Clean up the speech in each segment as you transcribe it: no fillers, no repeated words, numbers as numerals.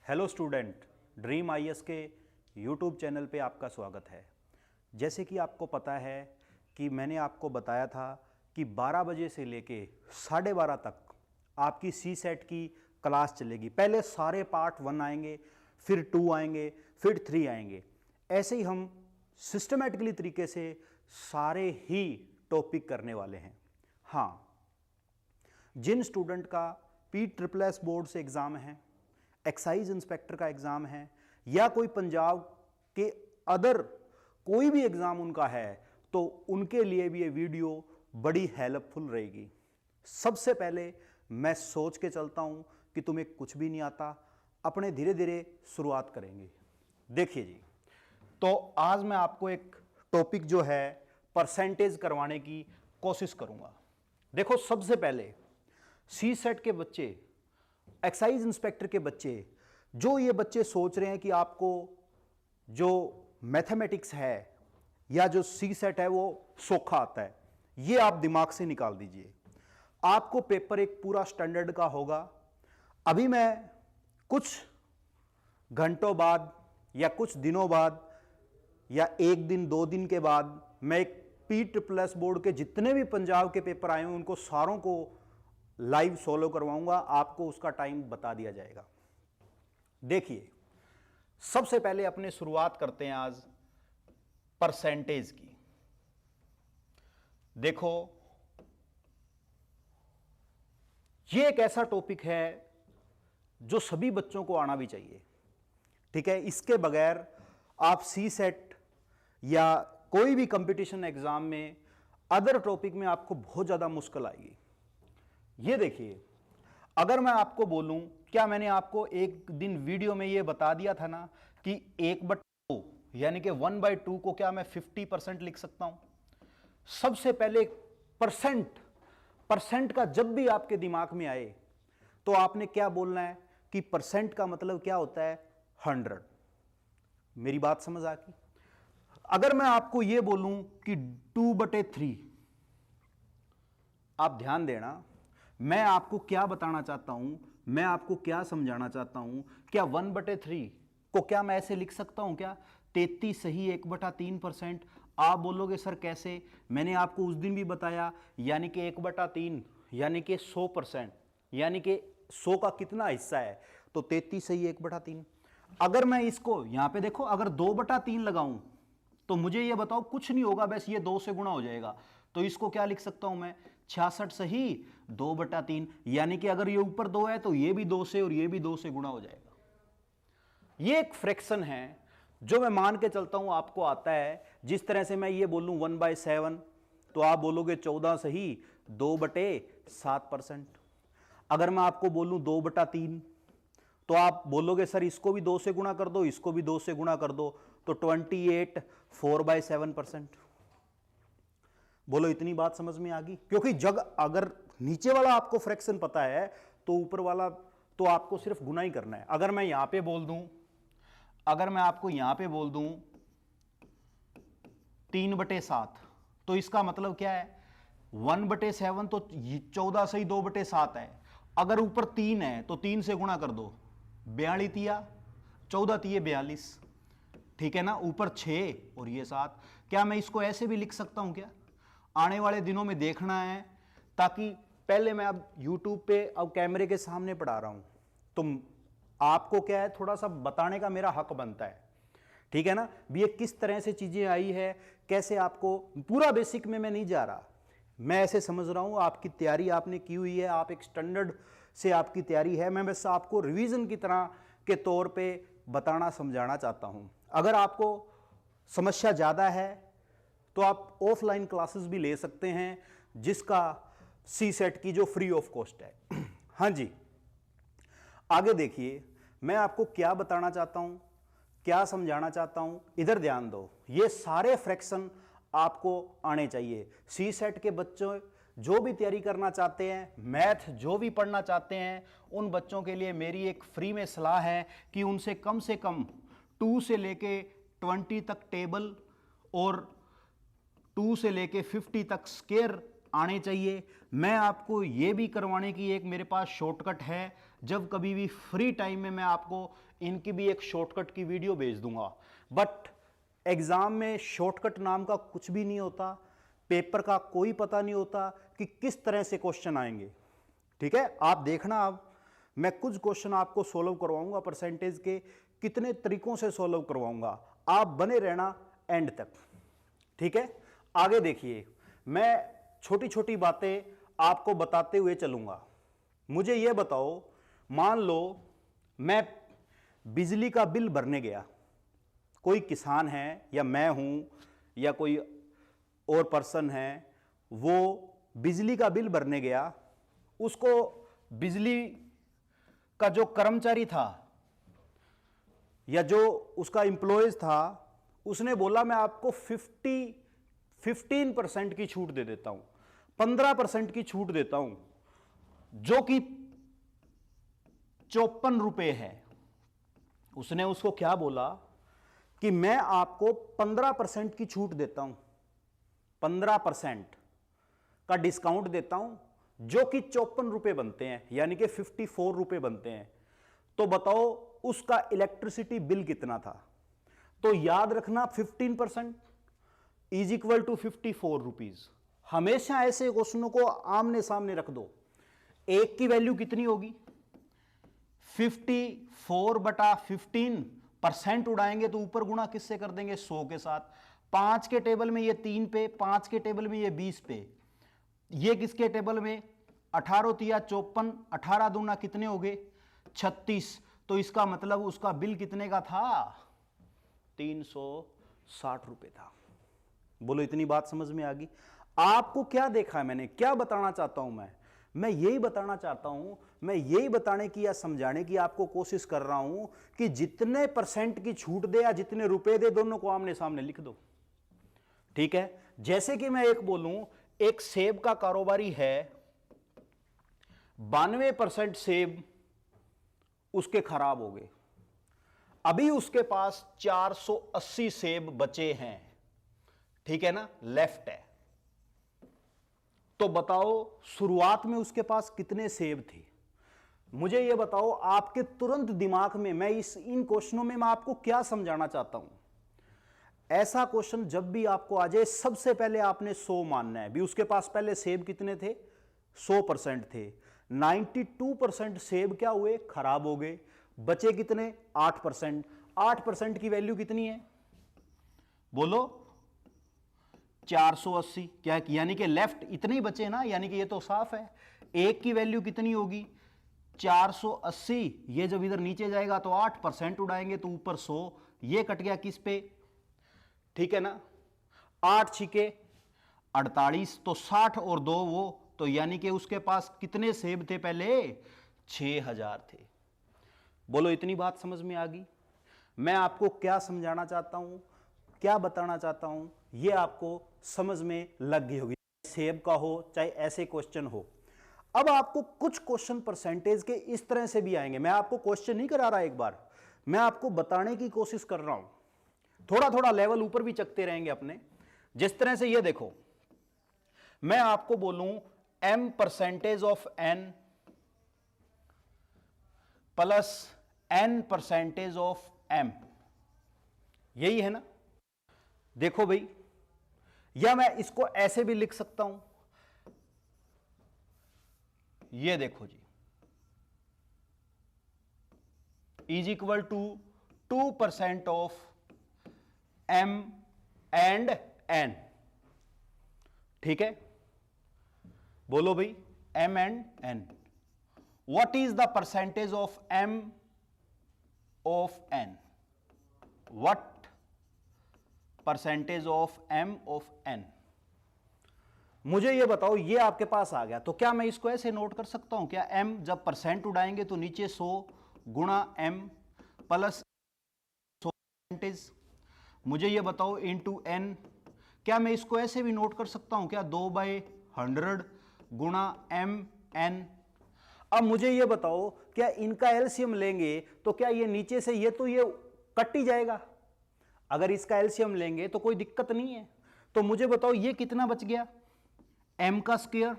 Hello student, dream IAS के YouTube channel पे आपका स्वागत है। जैसे कि आपको पता है कि मैंने आपको बताया था कि 12 बजे से लेके 12:30 तक आपकी सी सेट की क्लास चलेगी। पहले सारे पार्ट 1 आएंगे, फिर 2 आएंगे, फिर 3 आएंगे। ऐसे ही हम सिस्टमेटिकली तरीके से सारे ही टॉपिक करने वाले हैं। हाँ, जिन स्टूडेंट का PSSS बोर्ड से एग्ज़ाम है, एक्साइज इंस्पेक्टर का एग्ज़ाम है, या कोई पंजाब के अदर कोई भी एग्ज़ाम उनका है, तो उनके लिए भी ये वीडियो बड़ी हेल्पफुल रहेगी। सबसे पहले मैं सोच के चलता हूं कि तुम्हें कुछ भी नहीं आता, अपने धीरे धीरे शुरुआत करेंगे। देखिए जी, तो आज मैं आपको एक टॉपिक जो है परसेंटेज करवाने की कोशिश करूंगा। देखो, सबसे पहले सी सेट के बच्चे, एक्साइज इंस्पेक्टर के बच्चे, जो ये बच्चे सोच रहे हैं कि आपको जो मैथमेटिक्स है या जो सी सेट है वो सोखा आता है, ये आप दिमाग से निकाल दीजिए। आपको पेपर एक पूरा स्टैंडर्ड का होगा। अभी मैं कुछ घंटों बाद या कुछ दिनों बाद या एक दिन 2 दिन के बाद मैं एक PSSS बोर्ड के जितने भी पंजाब के पेपर आए हैं उनको सारों को लाइव सोलो करवाऊंगा। आपको उसका टाइम बता दिया जाएगा। देखिए, सबसे पहले अपने शुरुआत करते हैं आज परसेंटेज की। देखो, यह एक ऐसा टॉपिक है जो सभी बच्चों को आना भी चाहिए। ठीक है, इसके बगैर आप सी सेट या कोई भी कंपटीशन एग्जाम में अदर टॉपिक में आपको बहुत ज्यादा मुश्किल आएगी। ये देखिए, अगर मैं आपको बोलूं, क्या मैंने आपको एक दिन वीडियो में ये बता दिया था ना कि 1/2 यानी कि 1/2 को क्या मैं 50% लिख सकता हूं? सबसे पहले परसेंट का जब भी आपके दिमाग में आए तो आपने क्या बोलना है कि परसेंट का मतलब क्या होता है? 100। मेरी बात समझ आ गई? अगर मैं आपको यह बोलूं कि 2/3, आप ध्यान देना, मैं आपको क्या बताना चाहता हूं, मैं आपको क्या समझाना चाहता हूं। क्या 1/3 को क्या मैं ऐसे लिख सकता हूं? क्या 33 सही 1/3%? आप बोलोगे सर कैसे? मैंने आपको उस दिन भी बताया, यानी कि 1/3 यानी कि 100%, यानी कि 100 का कितना हिस्सा है? तो 33 सही 1/3। अगर मैं इसको यहां पे देखो, अगर 2/3 लगाऊं तो मुझे ये बताओ, कुछ नहीं होगा, बस ये 2 से गुणा हो जाएगा। तो इसको क्या लिख सकता हूं मैं? 66 सही 2/3, यानी कि अगर ये ऊपर 2 है तो ये भी 2 से और ये भी 2 से गुणा हो जाएगा। ये एक फ्रैक्शन है जो मैं मान के चलता हूं आपको आता है। जिस तरह से मैं ये बोलूं 1/7, तो आप बोलोगे 14 सही 2/7%। अगर मैं आपको बोलूं 2/3, तो आप बोलोगे सर इसको भी 2 से गुणा कर दो, इसको भी 2 से गुणा कर दो, तो 28 4/7%। बोलो, इतनी बात समझ में आ गई? क्योंकि जब अगर नीचे वाला आपको फ्रैक्शन पता है तो ऊपर वाला तो आपको सिर्फ गुना ही करना है। अगर मैं यहां पे बोल दूं, अगर मैं आपको यहां पे बोल दूं 3/7, तो इसका मतलब क्या है? 1/7 तो 14 से ही 2/7 है। अगर ऊपर 3 है तो 3 से गुणा कर दो, 42 तिया 14 तिये 42। ठीक है ना? ऊपर 6 और ये 7। क्या मैं इसको ऐसे भी लिख सकता हूं? क्या आने वाले दिनों में देखना है, ताकि पहले मैं अब YouTube पे अब कैमरे के सामने पढ़ा रहा हूं, तो आपको क्या है, थोड़ा सा बताने का मेरा हक बनता है। ठीक है ना? भी ये किस तरह से चीजें आई है, कैसे आपको पूरा बेसिक में मैं नहीं जा रहा, मैं ऐसे समझ रहा हूं आपकी तैयारी आपने की हुई है, आप एक स्टैंडर्ड से आपकी तैयारी है। मैं बस आपको रिवीजन की तरह के तौर पे बताना समझाना चाहता हूं। अगर आपको समस्या ज्यादा है तो आप ऑफलाइन क्लासेस भी ले सकते हैं, जिसका सी सेट की जो फ्री ऑफ कॉस्ट है। हाँ जी, आगे देखिए, मैं आपको क्या बताना चाहता हूं, क्या समझाना चाहता हूं। इधर ध्यान दो, ये सारे फ्रैक्शन आपको आने चाहिए। सी सेट के बच्चों जो भी तैयारी करना चाहते हैं, मैथ जो भी पढ़ना चाहते हैं, उन बच्चों के लिए मेरी एक फ्री में सलाह है कि उनसे कम 2 से लेके 20 तक टेबल और 2 से लेके 50 तक स्केयर आने चाहिए। मैं आपको ये भी करवाने की एक मेरे पास शॉर्टकट है, जब कभी भी फ्री टाइम में मैं आपको इनकी भी एक शॉर्टकट की वीडियो भेज दूंगा। बट एग्जाम में शॉर्टकट नाम का कुछ भी नहीं होता, पेपर का कोई पता नहीं होता कि किस तरह से क्वेश्चन आएंगे। ठीक है, आप देखना, अब मैं कुछ क्वेश्चन आपको सोल्व करवाऊंगा परसेंटेज के, कितने तरीकों से सोल्व करवाऊंगा, आप बने रहना एंड तक। ठीक है, आगे देखिए, मैं छोटी छोटी बातें आपको बताते हुए चलूंगा। मुझे यह बताओ, मान लो मैं बिजली का बिल भरने गया, कोई किसान है या मैं हूं या कोई और पर्सन है, वो बिजली का बिल भरने गया, उसको बिजली का जो कर्मचारी था या जो उसका एम्प्लॉयज था, उसने बोला मैं आपको 15% की छूट दे देता हूं, 15% की छूट देता हूं, जो कि 54 रुपए है। उसने उसको क्या बोला कि मैं आपको 15% की छूट देता हूं, 15% का डिस्काउंट देता हूं, जो कि 54 रुपए बनते हैं, यानी कि 54 रुपए बनते हैं। तो बताओ उसका इलेक्ट्रिसिटी बिल कितना था? तो याद रखना 15% इज इक्वल टू 54 रुपीज। हमेशा ऐसे क्वेश्चनों को आमने सामने रख दो। एक की वैल्यू कितनी होगी? 54/15, उड़ाएंगे तो ऊपर गुणा किससे कर देंगे? 100 के साथ। 5 के टेबल में ये 3 पे, 5 के टेबल में ये 20 पे, ये किसके टेबल में? 18 तिया 54, 18 दूना कितने हो गए? 36। तो इसका मतलब उसका बिल कितने का था? 360 रुपए था। बोलो, इतनी बात समझ में आ गई? आपको क्या देखा है मैंने, क्या बताना चाहता हूं मैं यही बताना चाहता हूं, मैं यही बताने की या समझाने की आपको कोशिश कर रहा हूं कि जितने % की छूट दे या जितने रुपए दे, दोनों को आमने सामने लिख दो। ठीक है, जैसे कि मैं एक बोलूं, एक सेब का कारोबारी है, 92% सेब उसके खराब हो गए, अभी उसके पास 480 सेब बचे हैं। ठीक है ना, लेफ्ट है। तो बताओ शुरुआत में उसके पास कितने सेब थे? मुझे यह बताओ, आपके तुरंत दिमाग में मैं इन क्वेश्चनों में मैं आपको क्या समझाना चाहता हूं। ऐसा क्वेश्चन जब भी आपको आ जाए, सबसे पहले आपने 100 मानना है। भी उसके पास पहले सेब कितने थे? 100% थे। 92% सेब क्या हुए? खराब हो गए। बचे कितने? 8%। 8% की वैल्यू कितनी है? बोलो, 480। क्या, यानी कि लेफ्ट इतने ही बचे ना, यानी कि ये तो साफ है। एक की वैल्यू कितनी होगी? 480। ये जब इधर नीचे जाएगा तो 8% उड़ाएंगे तो ऊपर 100, ये कट गया किस पे? ठीक है ना, 8 छिके 48, तो 60 और 2 वो, तो यानी कि उसके पास कितने सेब थे पहले? 6000 थे। बोलो, इतनी बात समझ में आ गई? मैं आपको क्या समझाना चाहता हूं, क्या बताना चाहता हूं, यह आपको समझ में लग गई होगी, सेब का हो चाहे ऐसे क्वेश्चन हो। अब आपको कुछ क्वेश्चन परसेंटेज के इस तरह से भी आएंगे। मैं आपको क्वेश्चन नहीं करा रहा, एक बार मैं आपको बताने की कोशिश कर रहा हूं, थोड़ा थोड़ा लेवल ऊपर भी चकते रहेंगे अपने। जिस तरह से ये देखो, मैं आपको बोलूं m% of n plus n% of m, यही है ना? देखो भाई, या मैं इसको ऐसे भी लिख सकता हूं, ये देखो जी, is equal to 2% of m and n। ठीक है, बोलो भाई, m and n। What is the percentage of m of n? What percentage of m of n? मुझे ये बताओ, ये आपके पास आ गया, तो क्या मैं इसको ऐसे नोट कर सकता हूं क्या? m जब परसेंट उड़ाएंगे तो नीचे 100 गुणा m प्लस 100%। मुझे ये बताओ इनटू n, क्या मैं इसको ऐसे भी नोट कर सकता हूं क्या? 2/100 गुणा m n। अब मुझे ये बताओ, क्या इनका एलसीएम लेंगे तो क्या ये नीचे से ये तो ये कट ही जाएगा? अगर इसका एलसीएम लेंगे तो कोई दिक्कत नहीं है। तो मुझे बताओ ये कितना बच गया? एम का स्क्वायर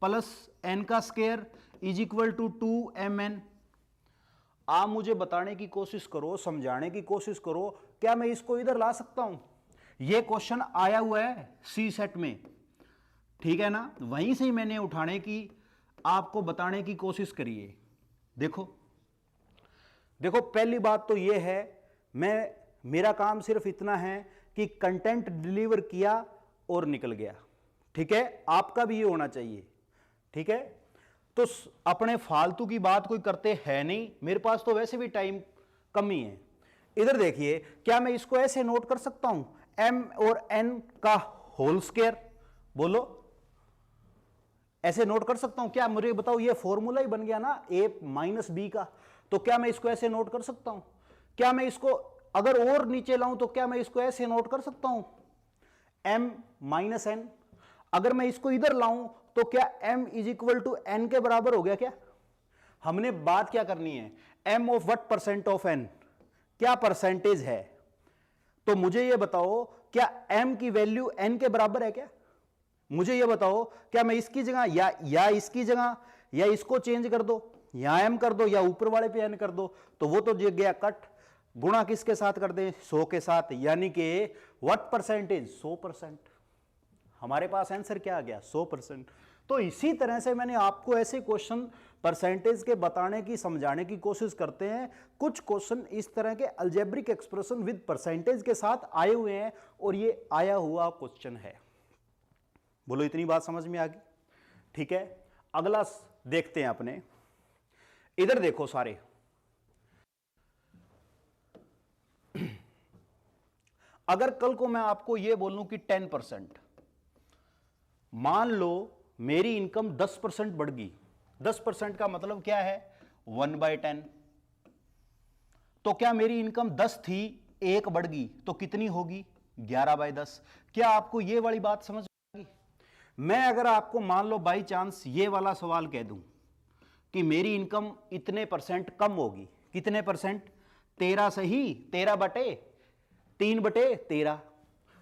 प्लस एन का square is equal to 2mn। आप मुझे बताने की कोशिश करो, समझाने की कोशिश करो, क्या मैं इसको इधर ला सकता हूं? यह क्वेश्चन आया हुआ है सी सेट में, ठीक है ना, वहीं से ही मैंने उठाने की आपको बताने की कोशिश करी है। देखो देखो, पहली बात तो यह है, मेरा काम सिर्फ इतना है कि कंटेंट डिलीवर किया और निकल गया, ठीक है। आपका भी ये होना चाहिए, ठीक है। तो अपने फालतू की बात कोई करते हैं नहीं, मेरे पास तो वैसे भी टाइम कम ही है। इधर देखिए, क्या मैं इसको ऐसे नोट कर सकता हूं, m और n का होल स्क्वायर? बोलो, ऐसे नोट कर सकता हूं क्या? मुझे बताओ, ये फॉर्मूला ही बन गया ना a माइनस बी का, तो क्या मैं इसको ऐसे नोट कर सकता हूं? क्या मैं इसको अगर और नीचे लाऊं तो क्या मैं इसको ऐसे नोट कर सकता हूं, m माइनस एन? अगर मैं इसको इधर लाऊं तो क्या m is equal to N के बराबर हो गया क्या? हमने बात क्या करनी है, m of what percent of n, क्या परसेंटेज है? तो मुझे यह बताओ, क्या m की वैल्यू n के बराबर है क्या? मुझे यह बताओ, क्या मैं इसकी जगह या इसकी जगह या इसको चेंज कर दो, या m कर दो या ऊपर वाले पे n कर दो, तो वो तो गया कट। गुणा किसके साथ कर दें, 100 के साथ, यानी कि व्हाट परसेंटेज, 100%। हमारे पास आंसर क्या आ गया, 100%। तो इसी तरह से मैंने आपको ऐसे क्वेश्चन परसेंटेज के बताने की, समझाने की कोशिश करते हैं। कुछ क्वेश्चन इस तरह के अलजेब्रिक एक्सप्रेशन विद परसेंटेज के साथ आए हुए हैं, और ये आया हुआ क्वेश्चन है। बोलो, इतनी बात समझ में आ गई? ठीक है, अगला देखते हैं अपने। इधर देखो सारे, अगर कल को मैं आपको यह बोलूं कि 10%, मान लो मेरी इनकम 10% बढ़ गई। 10% का मतलब क्या है, 1/10। तो क्या मेरी इनकम 10 थी, 1 बढ़ गई, तो कितनी होगी, 11/10। क्या आपको यह वाली बात समझ में आ गई? मैं अगर आपको मान लो बाई चांस ये वाला सवाल कह दूं कि मेरी इनकम इतने परसेंट कम होगी, कितने परसेंट, 13 सही, 13/3/13,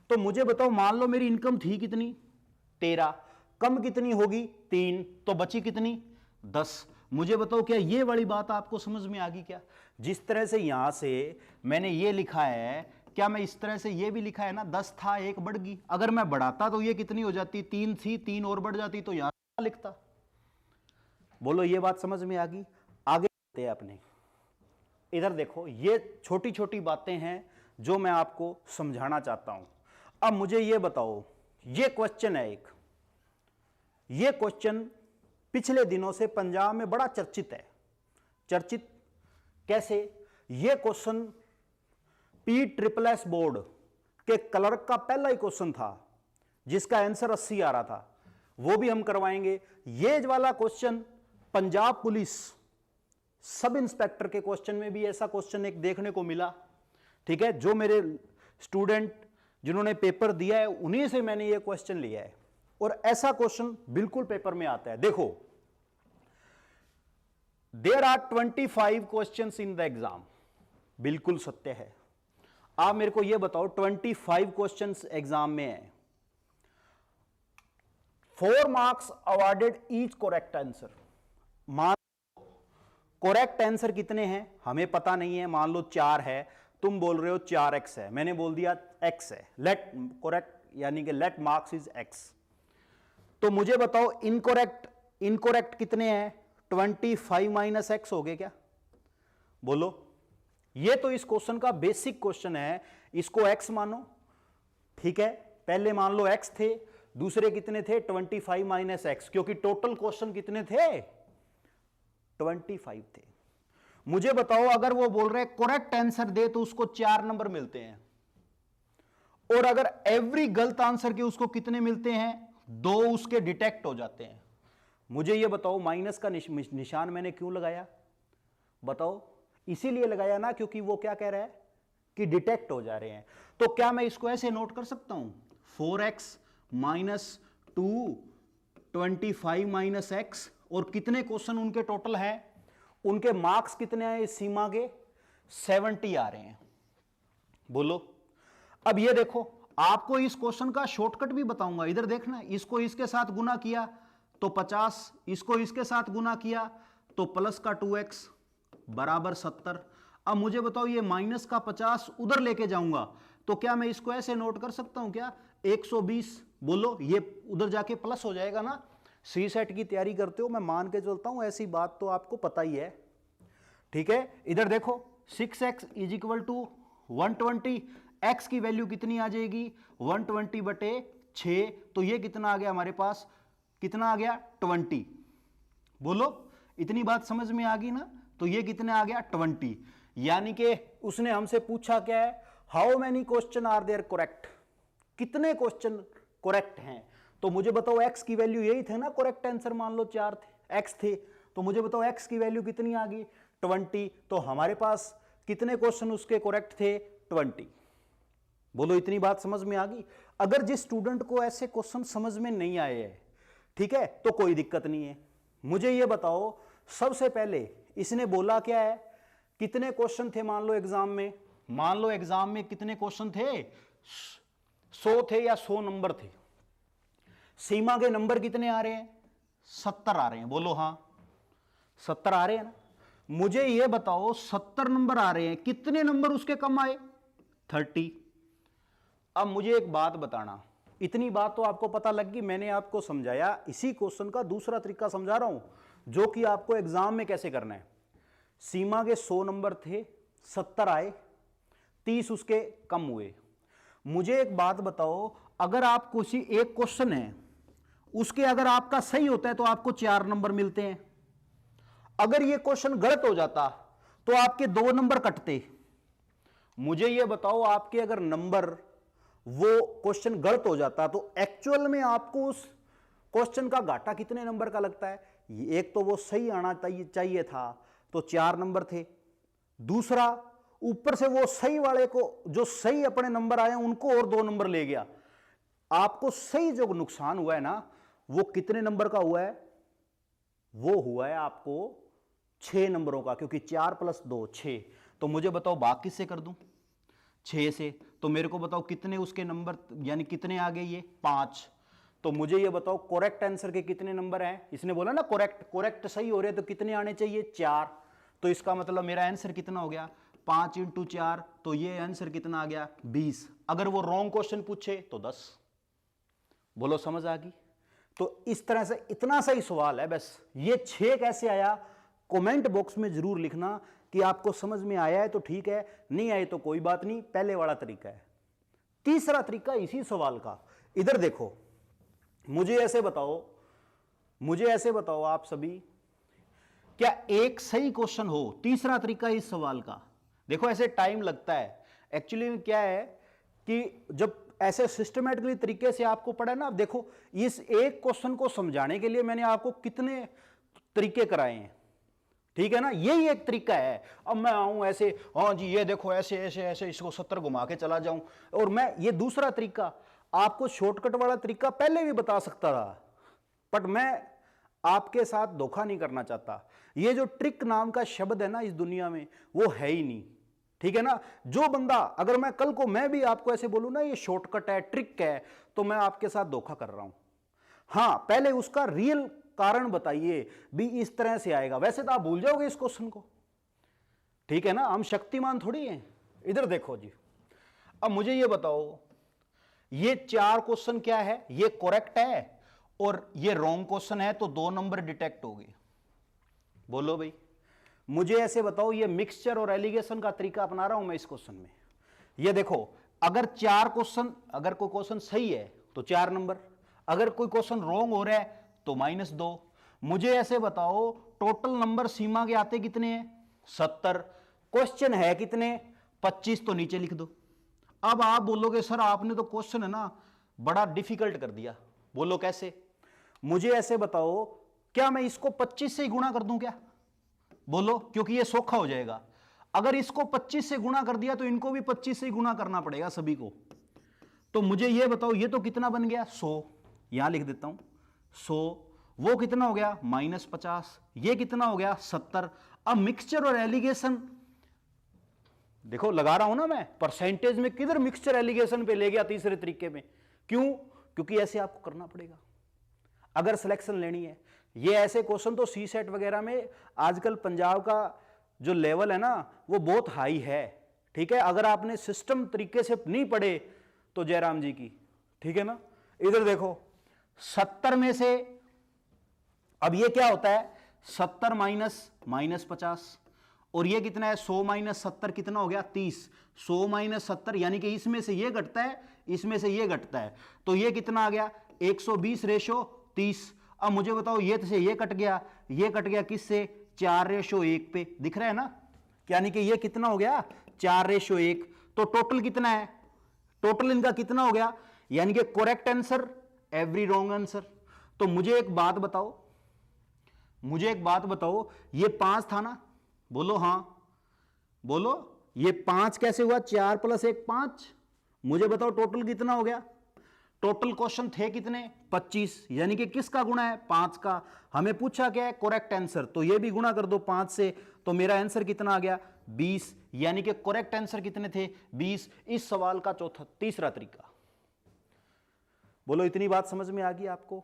तो मुझे बताओ, मान लो मेरी इनकम थी कितनी, 13, कम कितनी होगी, 3, तो बची कितनी, 10। मुझे बताओ, क्या ये वाली बात आपको समझ में आ गई क्या? जिस तरह से यहां से मैंने ये लिखा है, क्या मैं इस तरह से ये भी लिखा है ना, 10 था, 1 बढ़ गई, अगर मैं बढ़ाता तो ये कितनी हो जाती, 3 थी, 3 और बढ़ जाती, तो यहां लिखता। बोलो, ये बात समझ में आ गई? आगे बढ़ते हैं अपने। इधर देखो, ये छोटी छोटी बातें हैं जो मैं आपको समझाना चाहता हूं। अब मुझे ये बताओ, ये क्वेश्चन है एक, ये क्वेश्चन पिछले दिनों से पंजाब में बड़ा चर्चित है। चर्चित कैसे? ये क्वेश्चन PSSS बोर्ड के क्लर्क का पहला ही क्वेश्चन था, जिसका आंसर 80 आ रहा था, वो भी हम करवाएंगे। ये वाला question Punjab police sub inspector के क्वेश्चन में भी ऐसा क्वेश्चन एक देखने को मिला, ठीक है। जो मेरे स्टूडेंट जिन्होंने पेपर दिया है, उन्हीं से मैंने ये क्वेश्चन लिया है, और ऐसा क्वेश्चन बिल्कुल पेपर में आता है। देखो, there are 25 questions in the exam, बिल्कुल सत्य है। आप मेरे को ये बताओ, 25 क्वेश्चंस एग्जाम में है, 4 marks awarded each correct answer. मान करेक्ट आंसर कितने हैं हमें पता नहीं है, मान लो 4 है, तुम बोल रहे हो 4x है, मैंने बोल दिया x है, लेट करेक्ट, यानी कि लेट मार्क्स इज x। तो मुझे बताओ, इनकोरेक्ट कितने हैं, 25 माइनस x हो गए क्या? बोलो, ये तो इस क्वेश्चन का बेसिक क्वेश्चन है, इसको x मानो, ठीक है। पहले मान लो x थे, दूसरे कितने थे, 25 माइनस x, क्योंकि टोटल क्वेश्चन कितने थे, 25 थे। मुझे बताओ, अगर वो बोल रहे करेक्ट आंसर दे तो उसको 4 नंबर मिलते हैं, और अगर एवरी गलत आंसर के उसको कितने मिलते हैं, 2 उसके डिटेक्ट हो जाते हैं। मुझे ये बताओ, माइनस का निशान मैंने क्यों लगाया, बताओ? इसीलिए लगाया ना, क्योंकि वो क्या कह रहा है कि डिटेक्ट हो जा रहे हैं। तो क्या मैं इसको ऐसे नोट कर सकता हूं, 4x माइनस 2, 25 माइनस x, और कितने क्वेश्चन उनके टोटल हैं, उनके मार्क्स कितने आए इस सीमा के, 70 आ रहे हैं। बोलो, अब ये देखो, आपको इस क्वेश्चन का शॉर्टकट भी बताऊंगा। इधर देखना, इसको इसके साथ गुना किया तो 50, इसको इसके साथ गुना किया तो प्लस का 2x बराबर 70। अब मुझे बताओ ये माइनस का 50 उधर लेके जाऊंगा तो क्या मैं इसको ऐसे नोट कर सकता हूं क्या 120? बोलो, ये उधर जाके प्लस हो जाएगा ना। सी सेट की तैयारी करते हो, मैं मान के चलता हूं ऐसी बात तो आपको पता ही है। ठीक है, इधर देखो 6x is equal to 120, x की वैल्यू कितनी आ जाएगी 120 बटे 6, तो ये कितना आ गया हमारे पास, कितना आ गया 20। बोलो, इतनी बात समझ में आ गई ना। तो ये कितने आ गया 20, यानी कि उसने हमसे पूछा क्या है, how many question are there correct, कितने क्वेश्चन करेक्ट हैं। तो मुझे बताओ x की वैल्यू यही थे ना, करेक्ट आंसर मान लो 4 थे, x थे, तो मुझे बताओ x की वैल्यू कितनी आ गई 20। तो हमारे पास कितने क्वेश्चन उसके करेक्ट थे 20। बोलो, इतनी बात समझ में आ गई। अगर जिस स्टूडेंट को ऐसे क्वेश्चन समझ में नहीं आए हैं, ठीक है, तो कोई दिक्कत नहीं है। मुझे ये बताओ, सबसे पहले इसने बोला क्या है, कितने क्वेश्चन थे मान लो एग्जाम में, मान लो एग्जाम में कितने क्वेश्चन थे, 100 थे या 100 नंबर थे। सीमा के नंबर कितने आ रहे हैं 70 आ रहे हैं। बोलो हाँ, 70 आ रहे हैं ना। मुझे ये बताओ 70 नंबर आ रहे हैं, कितने नंबर उसके कम आए 30। अब मुझे एक बात बताना, इतनी बात तो आपको पता लग गई, मैंने आपको समझाया, इसी क्वेश्चन का दूसरा तरीका समझा रहा हूं जो कि आपको एग्जाम में कैसे करना है। सीमा के 100 नंबर थे, 70 आए, 30 उसके कम हुए। मुझे एक बात बताओ, अगर आप किसी एक क्वेश्चन है उसके अगर आपका सही होता है तो आपको 4 नंबर मिलते हैं, अगर ये क्वेश्चन गलत हो जाता तो आपके 2 नंबर कटते। मुझे ये बताओ, आपके अगर नंबर वो क्वेश्चन गलत हो जाता तो एक्चुअल में आपको उस क्वेश्चन का घाटा कितने नंबर का लगता है। एक तो वो सही आना चाहिए था तो 4 नंबर थे, दूसरा ऊपर से वो सही वाले को, जो सही अपने नंबर आए उनको और 2 नंबर ले गया। आपको सही जो नुकसान हुआ है ना, वो कितने नंबर का हुआ है, वो हुआ है आपको 6 नंबरों का, क्योंकि 4 + 2 6। तो मुझे बताओ बाकी से कर दूं 6 से, तो मेरे को बताओ कितने उसके नंबर, यानी कितने आ गए ये 5। तो मुझे ये बताओ करेक्ट आंसर के कितने नंबर हैं। इसने बोला ना करेक्ट सही हो रहे तो कितने आने चाहिए 4। तो इसका मतलब मेरा आंसर कितना हो गया 5 × 4, तो ये आंसर कितना आ गया 20। अगर वो रॉन्ग क्वेश्चन पूछे तो 10। बोलो समझ आ गई। तो इस तरह से इतना सही सवाल है बस। ये 6 कैसे आया, कमेंट बॉक्स में जरूर लिखना कि आपको समझ में आया है तो ठीक है, नहीं आए तो कोई बात नहीं, पहले वाला तरीका है। तीसरा तरीका इसी सवाल का, इधर देखो, मुझे ऐसे बताओ आप सभी, क्या एक सही क्वेश्चन हो। तीसरा तरीका इस सवाल का, देखो ऐसे टाइम लगता है। एक्चुअली क्या है कि जब ऐसे सिस्टमेटिकली तरीके से आपको पढ़ा ना, देखो इस एक क्वेश्चन को समझाने के लिए मैंने आपको कितने तरीके कराए हैं, ठीक है ना। यही एक तरीका है। अब मैं आऊं ऐसे, हाँ जी ये देखो ऐसे ऐसे ऐसे इसको 70 घुमा के चला जाऊं, और मैं ये दूसरा तरीका आपको शॉर्टकट वाला तरीका पहले भी बता सकता था, बट मैं आपके साथ धोखा नहीं करना चाहता। ये जो ट्रिक नाम का शब्द है ना इस दुनिया में, वो है ही नहीं, ठीक है ना। जो बंदा, अगर मैं कल को मैं भी आपको ऐसे बोलूं ना ये शॉर्टकट है, ट्रिक है, तो मैं आपके साथ धोखा कर रहा हूं। हां, पहले उसका रियल कारण बताइए भी, इस तरह से आएगा, वैसे तो आप भूल जाओगे इस क्वेश्चन को, ठीक है ना। हम शक्तिमान थोड़ी हैं। इधर देखो जी, अब मुझे ये बताओ, ये 4 क्वेश्चन क्या है, ये करेक्ट है और ये रॉन्ग क्वेश्चन है, तो 2 नंबर डिटेक्ट हो गए। बोलो भाई, मुझे ऐसे बताओ, ये मिक्सचर और एलिगेशन का तरीका अपना रहा हूं मैं इस क्वेश्चन में। ये देखो, अगर 4 क्वेश्चन, अगर कोई क्वेश्चन सही है तो 4 नंबर, अगर कोई क्वेश्चन रॉन्ग हो रहा है तो -2। मुझे ऐसे बताओ, टोटल नंबर सीमा के आते कितने हैं 70, क्वेश्चन है कितने 25, तो नीचे लिख दो। अब आप बोलोगे सर आपने तो क्वेश्चन है ना बड़ा डिफिकल्ट कर दिया। बोलो कैसे। मुझे ऐसे बताओ, क्या मैं इसको 25 से ही गुणा कर दूं क्या। बोलो, क्योंकि ये सौखा हो जाएगा। अगर इसको 25 से गुणा कर दिया तो इनको भी 25 से ही गुणा करना पड़ेगा सभी को। तो मुझे ये बताओ, ये तो कितना बन गया 100, यहां लिख देता हूं 100, वो कितना हो गया -50, ये कितना हो गया 70। अब मिक्सचर और एलिगेशन देखो लगा रहा हूं ना मैं, परसेंटेज में किधर मिक्सचर एलिगेशन पे ले गया तीसरे तरीके में। क्यों? क्योंकि ऐसे आपको करना पड़ेगा अगर सिलेक्शन लेनी है। ये ऐसे क्वेश्चन तो सी सेट वगैरह में आजकल पंजाब का जो लेवल है ना वो बहुत हाई है, ठीक है। अगर आपने सिस्टम तरीके से नहीं पढ़े तो जयराम जी की, ठीक है ना। इधर देखो 70 में से, अब ये क्या होता है 70 माइनस 50, और ये कितना है 100 माइनस 70 कितना हो गया 30। 100 माइनस 70 यानी कि इसमें से ये घटता है, इसमें से ये घटता है, तो ये कितना आ गया 120 रेशो 30। अब मुझे बताओ ये से ये कट गया, ये कट गया किससे 4:1 पे, दिख रहा है ना। यानी कि ये कितना हो गया 4:1। तो टोटल कितना है, टोटल इनका कितना हो गया, यानी कि correct answer every wrong answer. तो मुझे एक बात बताओ, मुझे एक बात बताओ, ये 5 था ना, बोलो हां, बोलो ये 5 कैसे हुआ, 4 + 1 5। मुझे बताओ टोटल कितना हो गया। टोटल क्वेश्चन थे कितने 25, यानी कि किसका गुणा है 5 का। हमें पूछा क्या है करेक्ट आंसर, तो ये भी गुणा कर दो 5 से, तो मेरा आंसर कितना आ गया 20, यानी कि करेक्ट आंसर कितने थे 20। इस सवाल का तीसरा तरीका। बोलो इतनी बात समझ में आ गई आपको,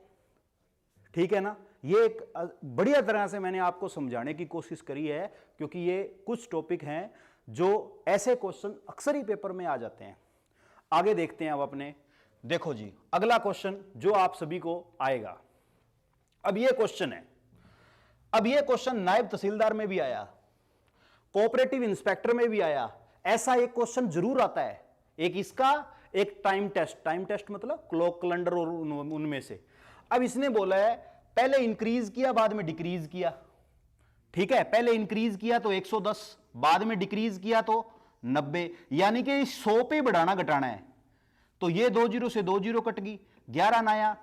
ठीक है ना। ये एक बढ़िया तरह से मैंने आपको समझाने की कोशिश करी है, क्योंकि ये कुछ टॉपिक हैं जो ऐसे क्वेश्चन अक्सर ही पेपर में आ जाते हैं। आगे देखते हैं अब अपने, देखो जी अगला क्वेश्चन जो आप सभी को आएगा। अब ये क्वेश्चन है, अब ये क्वेश्चन नायब तहसीलदार में भी आया, कोऑपरेटिव इंस्पेक्टर में भी आया। ऐसा एक क्वेश्चन जरूर आता है, एक इसका, एक टाइम टेस्ट मतलब क्लॉक कैलेंडर और उनमें से। अब इसने बोला है पहले इंक्रीज किया बाद में डिक्रीज किया, ठीक है। पहले इंक्रीज किया तो 110, बाद में डिक्रीज किया तो 90, यानी कि 100 पे बढ़ाना घटाना है। तो ये 2 0 से 2 0 कट गई, 11 नया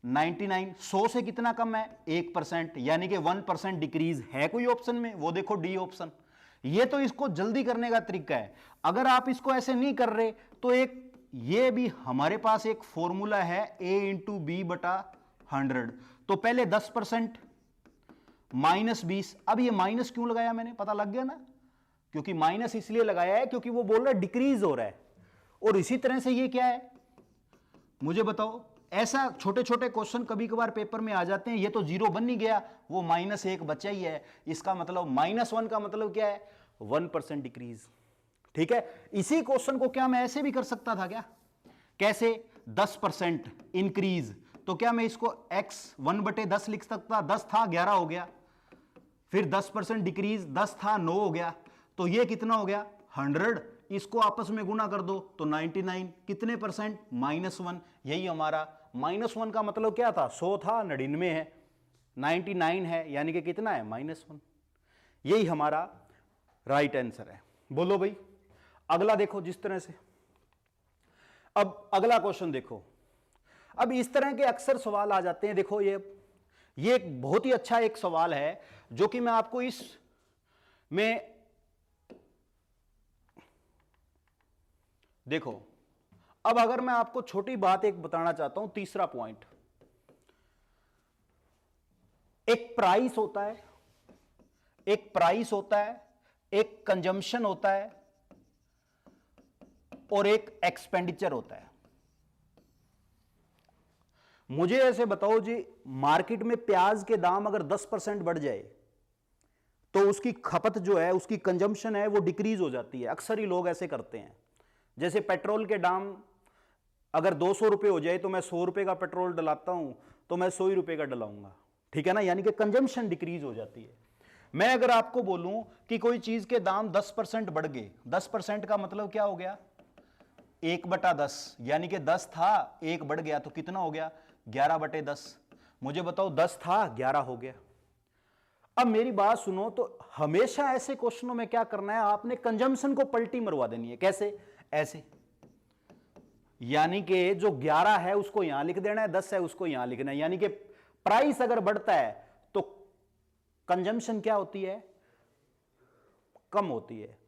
99। 100 से कितना कम है 1%, यानी कि 1% डिक्रीज है कोई ऑप्शन में, वो देखो डी ऑप्शन। ये तो इसको जल्दी करने का तरीका है। अगर आप इसको ऐसे नहीं कर रहे तो एक ये भी हमारे पास एक फॉर्मूला है a × b/100। तो पहले 10% -20। अब ये माइनस क्यों लगाया मैंने, पता लग गया ना, क्योंकि माइनस इसलिए लगाया है क्योंकि वो बोल रहा है डिक्रीज हो रहा है। और इसी तरह से ये क्या है मुझे बताओ। ऐसा छोटे छोटे क्वेश्चन कभी कभार पेपर में आ जाते हैं। ये तो 0 बन नहीं गया, वो -1 बचा ही है। इसका मतलब -1 का मतलब क्या है 1% डिक्रीज, ठीक है। इसी क्वेश्चन को क्या मैं ऐसे भी कर सकता था क्या, कैसे 10% इंक्रीज, तो क्या मैं इसको x 1/10 लिख सकता, 10 था 11 हो गया। फिर 10% डिक्रीज, 10 था 9 हो गया। तो ये कितना हो गया 100। इसको आपस में गुना कर दो तो 99 कितने परसेंट -1। यही हमारा -1 का मतलब क्या था, 100 था 99 है, 99 है, यानी कि कितना है -1। यही हमारा राइट आंसर है। बोलो भाई अगला देखो जिस तरह से। अब अगला क्वेश्चन देखो। अब इस तरह के अक्सर सवाल आ जाते हैं। देखो ये एक बहुत ही अच्छा एक सवाल है जो कि मैं आपको इस में देखो। अब अगर मैं आपको छोटी बात एक बताना चाहता हूं, तीसरा पॉइंट, एक प्राइस होता है, एक प्राइस होता है, एक कंजम्पशन होता है और एक एक्सपेंडिचर होता है। मुझे ऐसे बताओ जी, मार्केट में प्याज के दाम अगर 10% बढ़ जाए तो उसकी खपत जो है, उसकी कंजम्पशन है, वो डिक्रीज हो जाती है। अक्सर ही लोग ऐसे करते हैं। जैसे पेट्रोल के दाम अगर 200 रुपये हो जाए तो मैं 100 रुपये का पेट्रोल डलाता हूं तो मैं 100 ही रुपये का डलाऊंगा, ठीक है ना। यानी कि कंजम्पशन डिक्रीज हो जाती है। मैं अगर आपको बोलूं कि कोई चीज के दाम 10% बढ़ गए, 10% का मतलब क्या हो गया 1/10, यानी कि 10 था 1 बढ़ गया तो कितना हो गया 11/10। मुझे बताओ 10 था 11 हो गया। अब मेरी बात सुनो, तो हमेशा ऐसे क्वेश्चनों में क्या करना है, आपने कंजम्पशन को पलटी मरवा देनी है। कैसे, ऐसे, यानी कि जो 11 है उसको यहां लिख देना है, 10 है उसको यहां लिखना है। यानी कि प्राइस अगर बढ़ता है तो कंजम्पशन क्या होती है, कम होती है।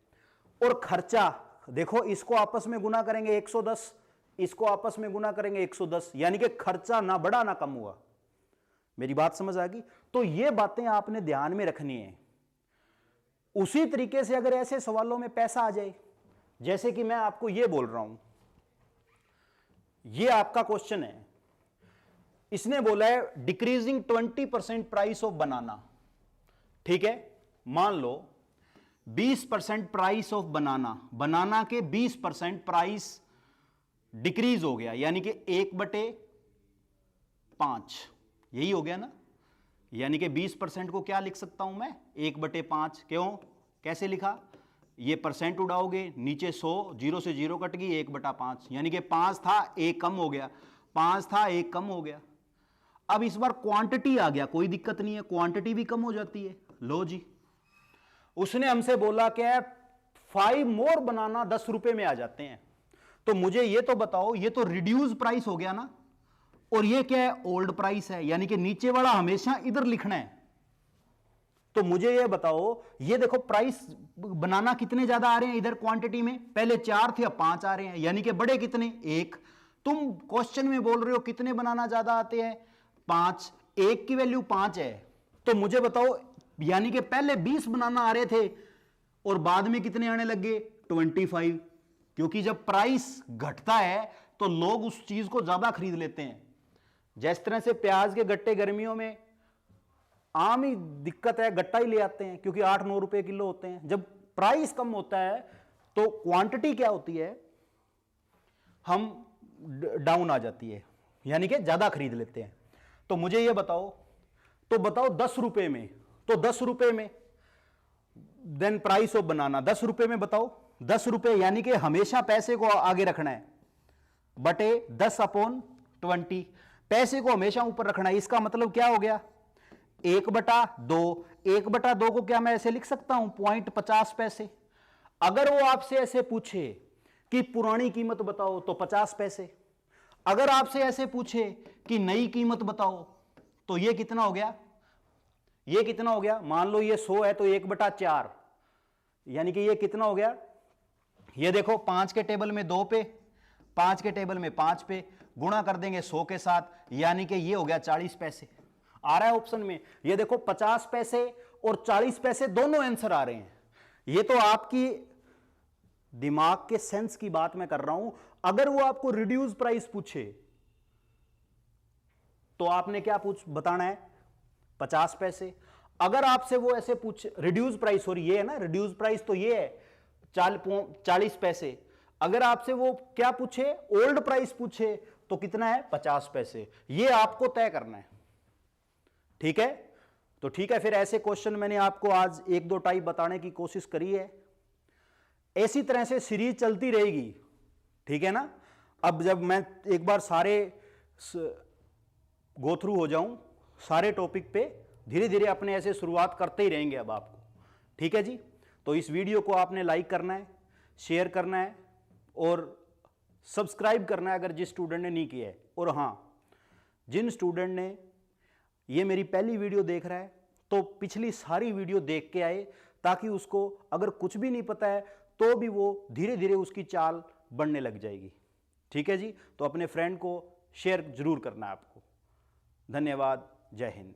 और खर्चा देखो, इसको आपस में गुना करेंगे 110, इसको आपस में गुना करेंगे 110, यानी कि खर्चा ना बढ़ा ना कम हुआ। मेरी बात समझ आ गई। तो ये बातें आपने ध्यान में रखनी है। उसी तरीके से अगर ऐसे सवालों में पैसा आ जाए, जैसे कि मैं आपको यह बोल रहा हूं, यह आपका क्वेश्चन है, इसने बोला है डिक्रीजिंग 20% प्राइस ऑफ बनाना। ठीक है, मान लो 20% प्राइस ऑफ बनाना के 20% प्राइस डिक्रीज हो गया, यानी कि 1/5, यही हो गया ना। यानी कि 20% को क्या लिख सकता हूं मैं, 1/5। क्यों, कैसे लिखा, ये परसेंट उड़ाओगे, नीचे 100, 0 से 0 कट गई, 1/5, यानी कि 5 था 1 कम हो गया, 5 था 1 कम हो गया। अब इस बार क्वांटिटी आ गया, कोई दिक्कत नहीं है, क्वांटिटी भी कम हो जाती है। लो जी, उसने हमसे बोला क्या, 5 मोर बनाना 10 रुपए में आ जाते हैं। तो मुझे ये तो बताओ, ये तो रिड्यूस प्राइस हो गया ना, और ये क्या है, ओल्ड प्राइस है, यानी कि नीचे वाला हमेशा इधर लिखना है। तो मुझे ये बताओ, ये देखो प्राइस बनाना कितने ज्यादा आ रहे हैं इधर क्वांटिटी में, पहले 4 थे अब 5 आ रहे हैं, यानी कि बड़े कितने, 1। तुम क्वेश्चन में बोल रहे हो कितने बनाना ज्यादा आते हैं, 5, 1 की वैल्यू 5 है। तो मुझे बताओ, यानी कि पहले 20 बनाना आ रहे थे और बाद में कितने आने लगे, 25। क्योंकि जब प्राइस घटता है तो लोग उस चीज को ज्यादा खरीद लेते हैं। जिस तरह से प्याज के गट्टे गर्मियों में आम ही दिक्कत है, गट्टा ही ले आते हैं, क्योंकि 8-9 रुपए किलो होते हैं। जब प्राइस कम होता है तो क्वांटिटी क्या होती है, हम डाउन आ जाती है, यानी कि ज्यादा खरीद लेते हैं। तो मुझे ये बताओ, तो बताओ 10 रुपए में, तो 10 रुपए में देन प्राइस ऑफ बनाना 10 रुपए में, बताओ 10 रुपए, यानी कि हमेशा पैसे को आगे रखना है, बटे 10/20, पैसे को हमेशा ऊपर रखना है। इसका मतलब क्या हो गया, 1/2। 1/2 को क्या मैं ऐसे लिख सकता हूं, 0.50 पैसे। अगर वो आपसे ऐसे पूछे कि पुरानी कीमत बताओ तो 50 पैसे। अगर आपसे ऐसे पूछे कि नई कीमत बताओ तो ये कितना हो गया, ये कितना हो गया, मान लो ये 100 है तो 1/4, यानी कि ये कितना हो गया, ये देखो 5 के टेबल में 2 पे, 5 के टेबल में 5 पे, गुणा कर देंगे 100 के साथ, यानी कि ये हो गया 40 पैसे। आ रहा है ऑप्शन में, ये देखो 50 पैसे और 40 पैसे दोनों आंसर आ रहे हैं। ये तो आपकी दिमाग के सेंस की बात मैं कर रहा हूं। अगर वो आपको रिड्यूस प्राइस पूछे तो आपने क्या बताना है, 50 पैसे। अगर आपसे वो ऐसे पूछे रिड्यूस प्राइस, और ये है ना रिड्यूस प्राइस, तो ये है 40 पैसे। अगर आपसे वो क्या पूछे, ओल्ड प्राइस पूछे, तो कितना है, 50 पैसे। ये आपको तय करना है। ठीक है, तो ठीक है, फिर ऐसे क्वेश्चन मैंने आपको आज 1-2 टाइप बताने की कोशिश करी है। ऐसी तरह से सीरीज चलती रहेगी, ठीक है ना। अब जब मैं एक बार सारे गो थ्रू हो जाऊं सारे टॉपिक पे, धीरे धीरे अपने ऐसे शुरुआत करते ही रहेंगे अब आपको। ठीक है जी, तो इस वीडियो को आपने लाइक करना है, शेयर करना है और सब्सक्राइब करना है अगर जिस स्टूडेंट ने नहीं किया है। और हाँ, जिन स्टूडेंट ने ये मेरी पहली वीडियो देख रहा है तो पिछली सारी वीडियो देख के आए, ताकि उसको अगर कुछ भी नहीं पता है तो भी वो धीरे धीरे उसकी चाल बढ़ने लग जाएगी। ठीक है जी, तो अपने फ्रेंड को शेयर जरूर करना है आपको। धन्यवाद, जय हिंद।